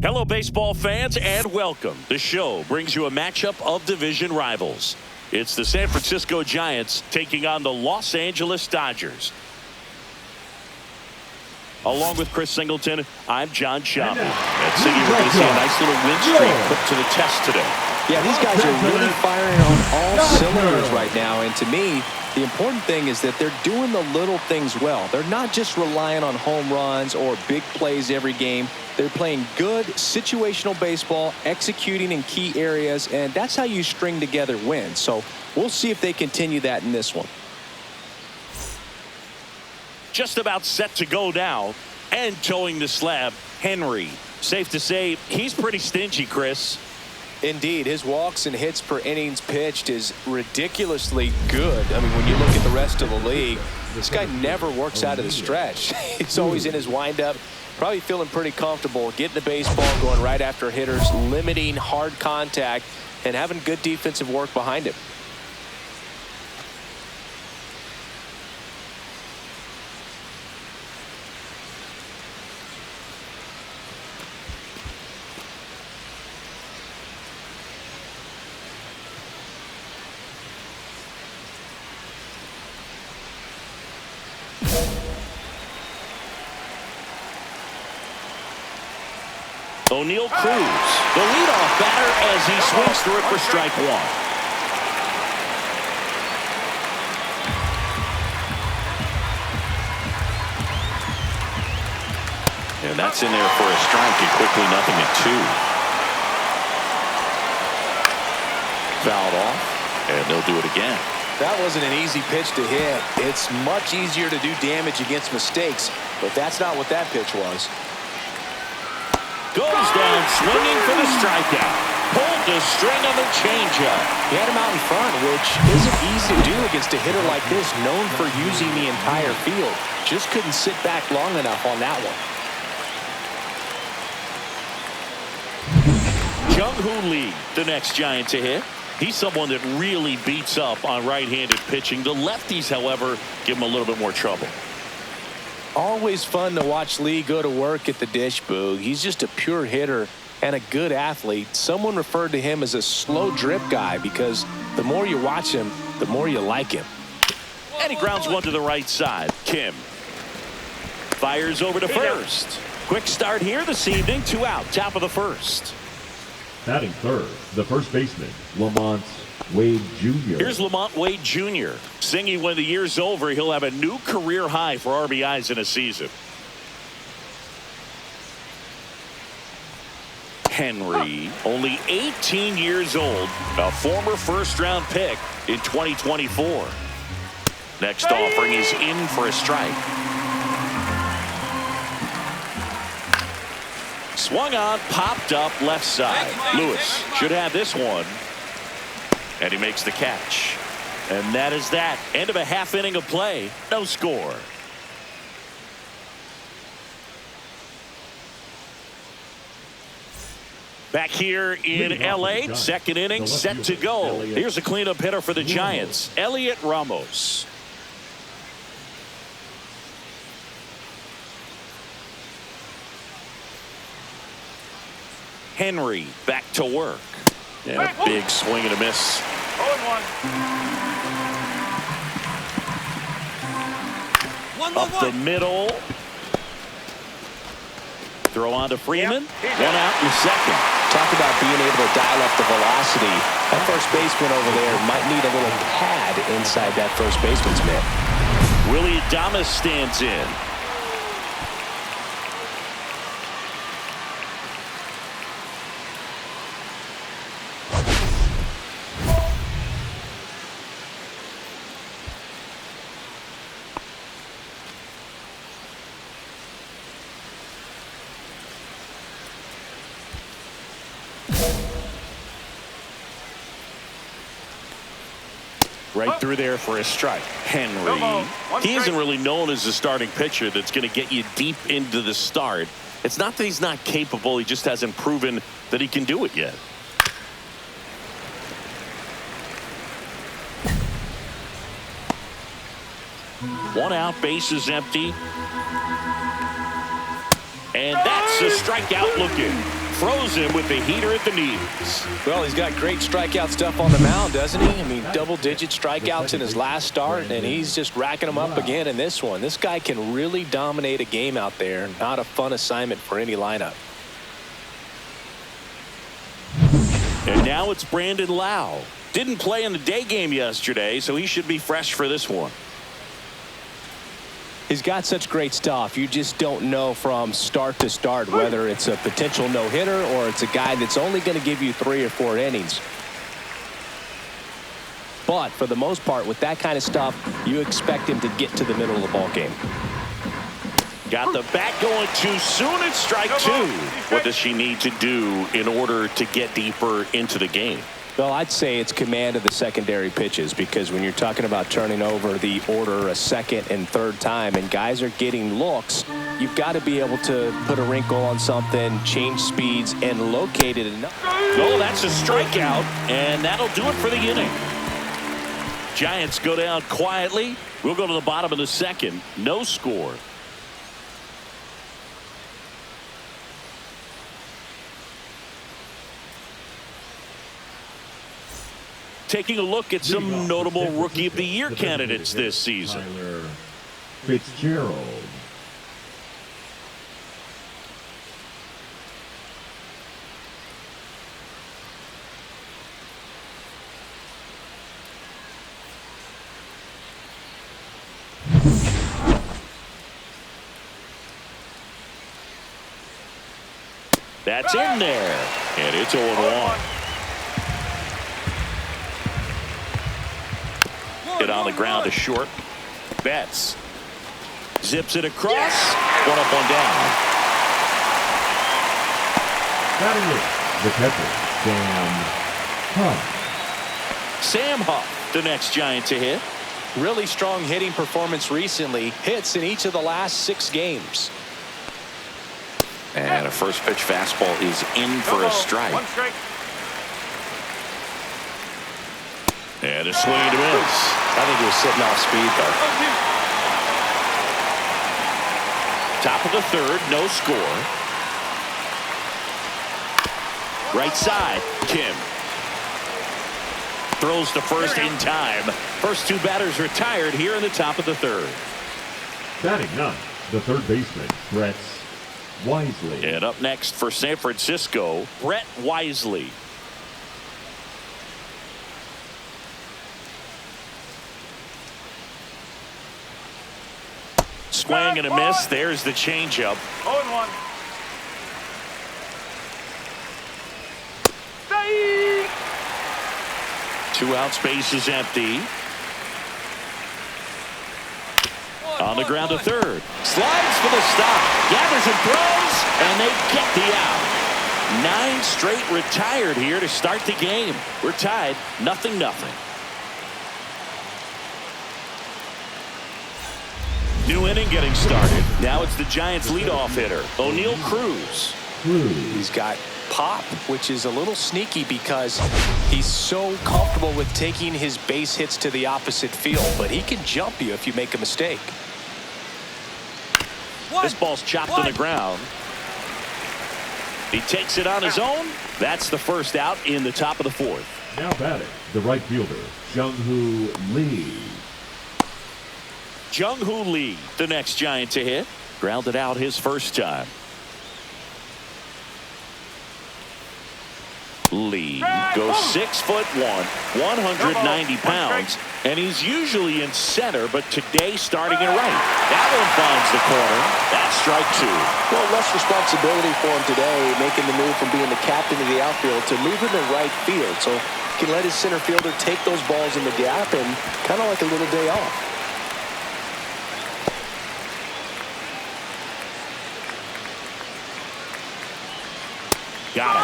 Hello, baseball fans, and welcome. The show brings you a matchup of division rivals. It's the San Francisco Giants taking on the Los Angeles Dodgers. Along with Chris Singleton, I'm John Schaub. And Siggy, we're going to see a nice little win streak put to the test today. Yeah, these guys are really firing on all cylinders right now. And to me, the important thing is that they're doing the little things well. They're not just relying on home runs or big plays every game. They're playing good situational baseball, executing in key areas, and that's how you string together wins. So we'll see if they continue that in this one. Just about set to go now, and towing the slab, Henry. Safe to say, he's pretty stingy, Chris. Indeed, his walks and hits per innings pitched is ridiculously good. I mean, when you look at the rest of the league, this guy never works out of the stretch. He's always in his windup, probably feeling pretty comfortable, getting the baseball, going right after hitters, limiting hard contact, and having good defensive work behind him. O'Neal Cruz, the leadoff batter as he swings through it for strike one. And that's in there for a strike, and quickly 0-2. Fouled off, and they'll do it again. That wasn't an easy pitch to hit. It's much easier to do damage against mistakes, but that's not what that pitch was. Goes down swinging for the strikeout. Pulled the string on the changeup. He had him out in front, which isn't easy to do against a hitter like this, known for using the entire field. Just couldn't sit back long enough on that one. Jung-Hoo Lee, the next Giant to hit. He's someone that really beats up on right-handed pitching. The lefties, however, give him a little bit more trouble. Always fun to watch Lee go to work at the dish, Boog. He's just a pure hitter and a good athlete. Someone referred to him as a slow drip guy because the more you watch him, the more you like him. And he grounds one to the right side. Kim fires over to first. Quick start here this evening. 2 out, top of the first. Batting third, the first baseman, Lamont Wade Jr. Here's Lamont Wade Jr. Singy, when the year's over, he'll have a new career high for RBIs in a season. Henry, only 18 years old, a former first-round pick in 2024. Next offering is in for a strike. Swung on, popped up left side. Lewis should have this one. And he makes the catch. And that is that. End of a half inning of play. No score. Back here in L.A., second inning set to go. Here's a cleanup hitter for the Giants, Elliot Ramos. Henry back to work. Yeah, big swing and a miss. 0-1. Up the middle. Throw on to Freeman. 1 out in the second. Talk about being able to dial up the velocity. That first baseman over there might need a little pad inside that first baseman's mitt. Willie Adames stands in. Right through there for a strike. Henry. He isn't really known as a starting pitcher that's going to get you deep into the start. It's not that he's not capable. He just hasn't proven that he can do it yet. 1 out, base is empty. And that's a strikeout looking. throws him with the heater at the knees. Well, he's got great strikeout stuff on the mound, doesn't he? I mean, double-digit strikeouts in his last start, and he's just racking them up again in this one. This guy can really dominate a game out there. Not a fun assignment for any lineup. And now it's Brandon Lau. Didn't play in the day game yesterday, so he should be fresh for this one. He's got such great stuff. You just don't know from start to start whether it's a potential no-hitter or it's a guy that's only going to give you 3 or 4 innings. But for the most part, with that kind of stuff, you expect him to get to the middle of the ball game. Got the bat going too soon. It's strike 2. What does she need to do in order to get deeper into the game? Well, I'd say it's command of the secondary pitches, because when you're talking about turning over the order a second and third time and guys are getting looks, you've got to be able to put a wrinkle on something, change speeds, and locate it enough. Oh, that's a strikeout, and that'll do it for the inning. Giants go down quietly. We'll go to the bottom of the second. No score. Taking a look at some notable Rookie of the Year candidates this season. Tyler Fitzgerald. That's in there, and it's 0-1. Hit on the ground to short. Betts zips it across. 1 up, 1 down. Batting it, the catcher, Sam Huff. Sam Huff, the next Giant to hit. Really strong hitting performance recently. Hits in each of the last 6 games. And a first pitch fastball is in for a strike. 1 strike. And a swing and a miss. I think he was sitting off speed, though. Top of the third, no score. Right side, Kim. Throws to first in time. First 2 batters retired here in the top of the third. Batting ninth, the third baseman, Brett Wisely. And up next for San Francisco, Brett Wisely. Swing and a miss. There's the changeup. 0-1. 2 out, space is empty. On the ground to third. Slides for the stop. Gathers and throws, and they get the out. 9 straight retired here to start the game. We're tied 0-0. New inning getting started. Now it's the Giants leadoff hitter, O'Neal Cruz. He's got pop, which is a little sneaky because he's so comfortable with taking his base hits to the opposite field, but he can jump you if you make a mistake. This ball's chopped to the ground. He takes it on his own. That's the first out in the top of the 4th. Now batting, the right fielder, Jung-Hoo Lee. Jung-Hoo Lee, the next Giant to hit. Grounded out his first time. Lee goes 6'1", 190 pounds, and he's usually in center, but today starting in right. That one finds the corner. That's strike 2. Well, less responsibility for him today, making the move from being the captain of the outfield to moving to right field. So he can let his center fielder take those balls in the gap and kind of like a little day off. Got him.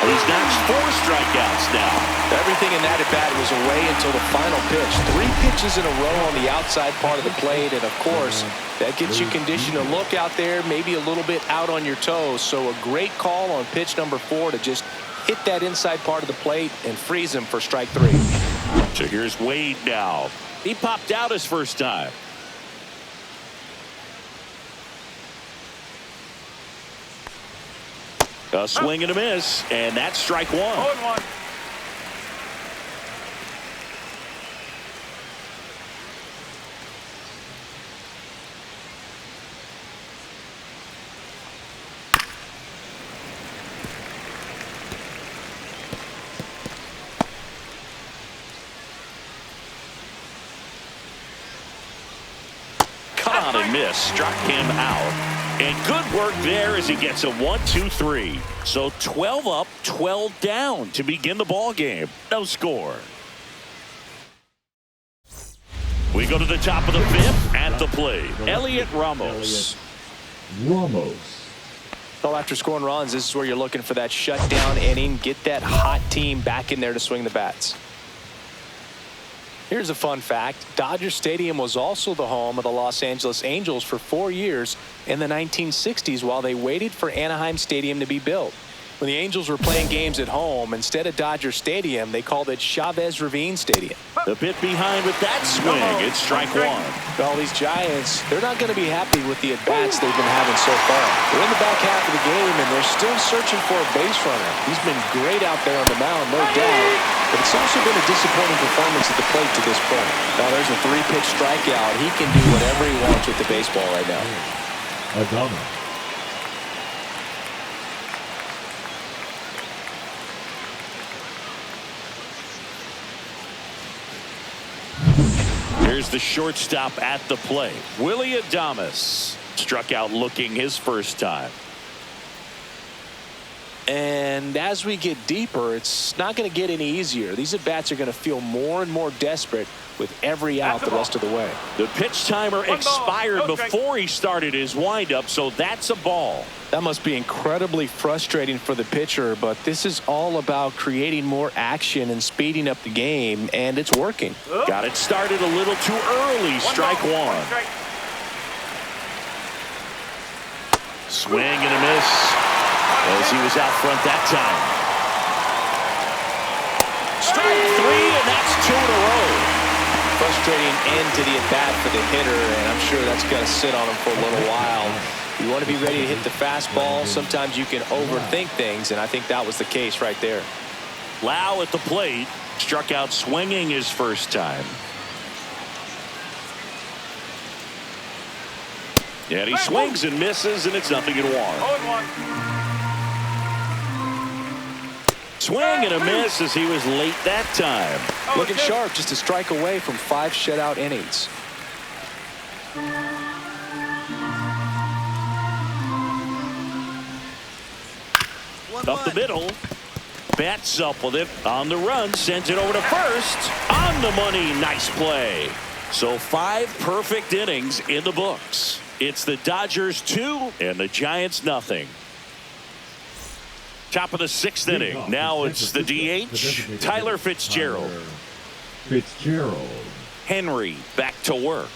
He's notched 4 strikeouts now. Everything in that at-bat was away until the final pitch. 3 pitches in a row on the outside part of the plate, and of course, that gets you conditioned to look out there, maybe a little bit out on your toes. So a great call on pitch number 4 to just hit that inside part of the plate and freeze him for strike 3. So here's Wade now. He popped out his first time. A swing and a miss, and that's strike one. 0-1. Caught and missed, struck him out. And good work there as he gets a 1-2-3. So 12 up, 12 down to begin the ball game. No score. We go to the top of the fifth at the plate. Elliot Ramos. Well, after scoring runs, this is where you're looking for that shutdown inning. Get that hot team back in there to swing the bats. Here's a fun fact. Dodger Stadium was also the home of the Los Angeles Angels for 4 years in the 1960s while they waited for Anaheim Stadium to be built. When the Angels were playing games at home, instead of Dodger Stadium, they called it Chavez Ravine Stadium. The bit behind with that swing. It's strike one. Well, these Giants, they're not going to be happy with the at-bats they've been having so far. They're in the back half of the game, and they're still searching for a base runner. He's been great out there on the mound, no doubt, but it's also been a disappointing performance at the plate to this point. Now, there's a 3-pitch strikeout. He can do whatever he wants with the baseball right now. Adama. Here's the shortstop at the plate. Willie Adames struck out looking his first time. And as we get deeper, it's not going to get any easier. These at-bats are going to feel more and more desperate with every out the rest of the way. The pitch timer expired before he started his windup, so that's a ball. That must be incredibly frustrating for the pitcher, but this is all about creating more action and speeding up the game, and it's working. Got it started a little too early. Strike one. Swing and a miss as he was out front that time. Strike three, and that's 2 in a row. Frustrating end to the at-bat for the hitter, and I'm sure that's going to sit on him for a little while. You want to be ready to hit the fastball. Sometimes you can overthink things, and I think that was the case right there. Lau at the plate, struck out swinging his first time. And he swings and misses, and it's 0-1. 0-1. Swing and a miss as he was late that time. Looking sharp, just a strike away from 5 shutout innings. Up the middle. Bats up with it on the run. Sends it over to first. On the money. Nice play. So 5 perfect innings in the books. It's the Dodgers 2 and the Giants nothing. Top of the 6th inning. Now it's the DH, Tyler Fitzgerald. Henry back to work.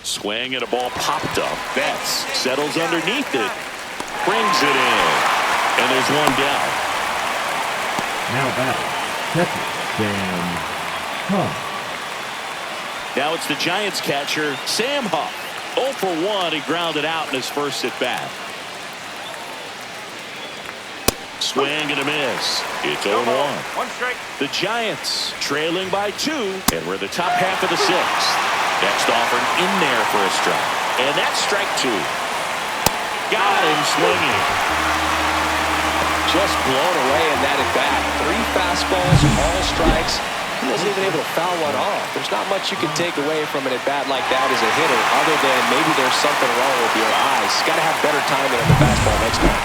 Swing and a ball popped up. Betts settles underneath it. Brings it in. And there's one down. Now batting, catcher Sam Huff. Now it's the Giants catcher, Sam Huff. 0 for 1. He grounded out in his first at bat. Swing and a miss. It's 0-1. 1 strike. The Giants trailing by 2, and we're the top half of the 6th. Next offering in there for a strike. And that's strike 2. Got him swinging. Just blown away in that at-bat. 3 fastballs, all strikes. He wasn't even able to foul one off. There's not much you can take away from an at-bat like that as a hitter other than maybe there's something wrong with your eyes. Got to have better timing on the fastball next time.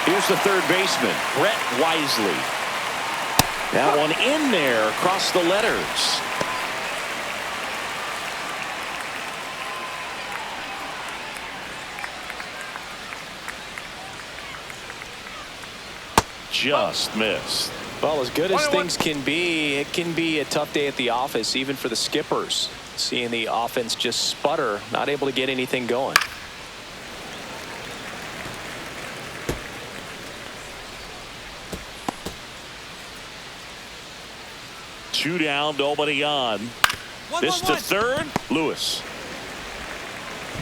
Here's the third baseman, Brett Wisely. That one in there across the letters. Just missed. Well, as good as things can be, it can be a tough day at the office, even for the skippers. Seeing the offense just sputter, not able to get anything going. Two down, nobody on. This to third, Lewis.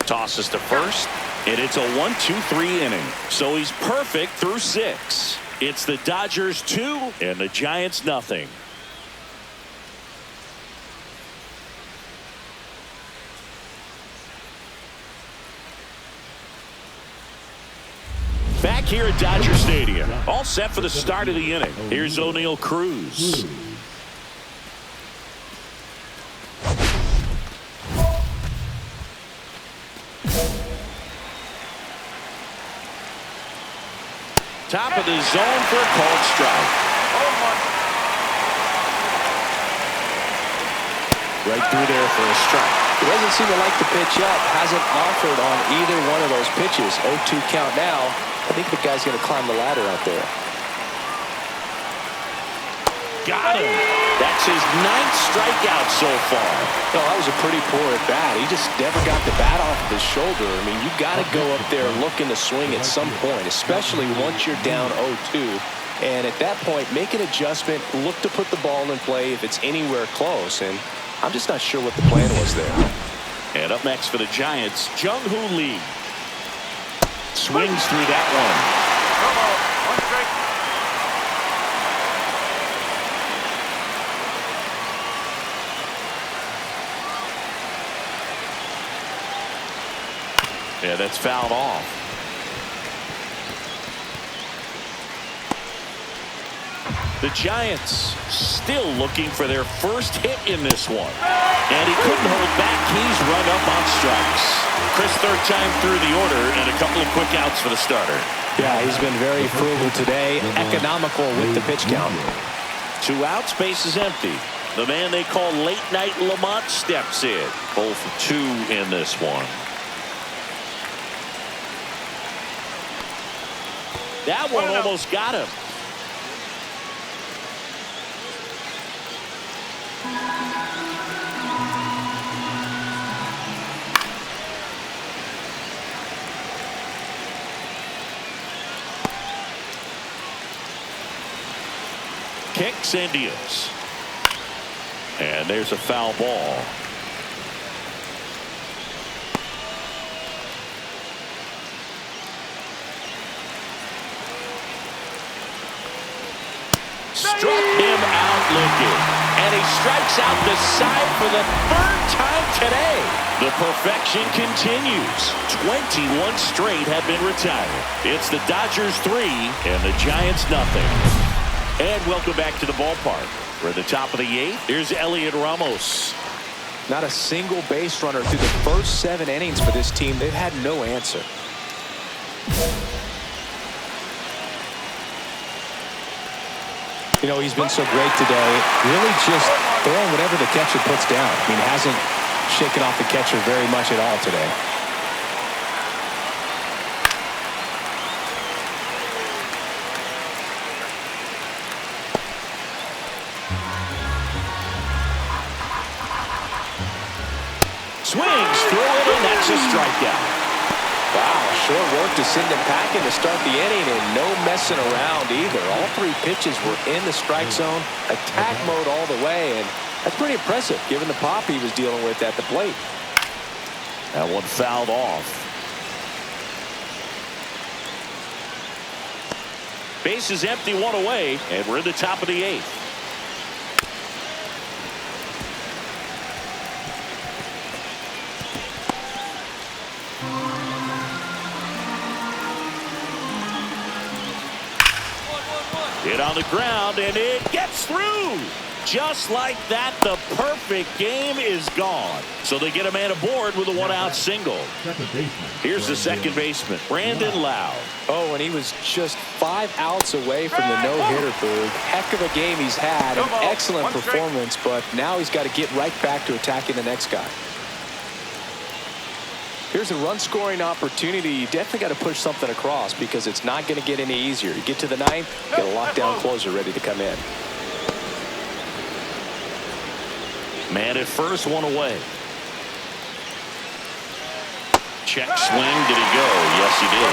Tosses to first, And it's a 1-2-3 inning. So he's perfect through 6. It's the Dodgers 2 and the Giants nothing. Back here at Dodger Stadium, all set for the start of the inning. Here's O'Neal Cruz. Top of the zone for a called strike. Right through there for a strike. He doesn't seem to like the pitch up. Hasn't offered on either one of those pitches. 0-2 count now. I think the guy's going to climb the ladder out there. Got him. That's his 9th strikeout so far. No, that was a pretty poor at bat. He just never got the bat off of his shoulder. I mean, you got to go up there looking to swing at some point, especially once you're down 0-2. And at that point, make an adjustment, look to put the ball in play if it's anywhere close. And I'm just not sure what the plan was there. And up next for the Giants, Jung-Hoo Lee. Swings through that one. 1 strike. Yeah, that's fouled off. The Giants still looking for their first hit in this one. And he couldn't hold back. He's run up on strikes. Chris, 3rd time through the order and a couple of quick outs for the starter. Yeah, he's been very frugal today. Economical with the pitch count. 2 outs, base is empty. The man they call Late Night Lamont steps in. 0 for 2 in this one. That one almost got him. Kicks and deals. And there's a foul ball. Struck him out looking. And he strikes out the side for the 3rd time today. The perfection continues. 21 straight have been retired. It's the Dodgers 3 and the Giants nothing. And welcome back to the ballpark. We're at the top of the 8th. Here's Elliot Ramos. Not a single base runner through the first 7 innings for this team. They've had no answer. You know, he's been so great today. Really just throwing whatever the catcher puts down. I mean, hasn't shaken off the catcher very much at all today. Swings through it, and that's a strikeout. Wow, short work to send him packing to start the inning, and no messing around either. All 3 pitches were in the strike zone, attack mode all the way, and that's pretty impressive given the pop he was dealing with at the plate. That one fouled off. Base is empty, 1 away, and we're in the top of the 8th. Hit on the ground, and it gets through. Just like that, the perfect game is gone. So they get a man aboard with a 1-out single. Here's the second baseman, Brandon Lowe. Oh, and he was just 5 outs away from the no-hitter, Boog. Heck of a game he's had, an excellent performance, but now he's got to get right back to attacking the next guy. Here's a run-scoring opportunity. You definitely got to push something across because it's not going to get any easier. You get to the 9th, get a lockdown closer ready to come in. Man at first, 1 away. Check swing. Did he go? Yes, he did.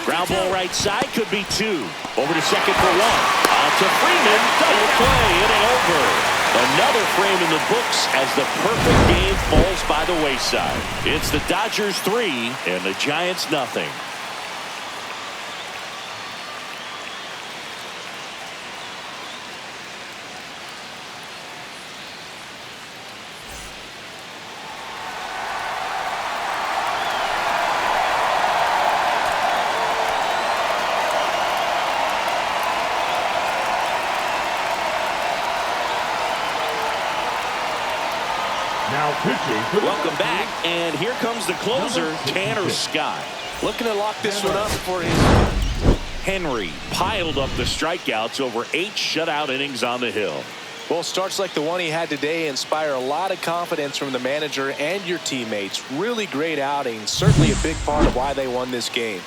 Ground ball right side, could be 2. Over to second for 1. On to Freeman, double play, inning over. Another frame in the books as the perfect game falls by the wayside. It's the Dodgers 3 and the Giants nothing. Now pitching for the Welcome back, and here comes the closer, Tanner Scott. Looking to lock this one up for his. Henry piled up the strikeouts over 8 shutout innings on the hill. Well, starts like the one he had today inspire a lot of confidence from the manager and your teammates. Really great outing. Certainly a big part of why they won this game.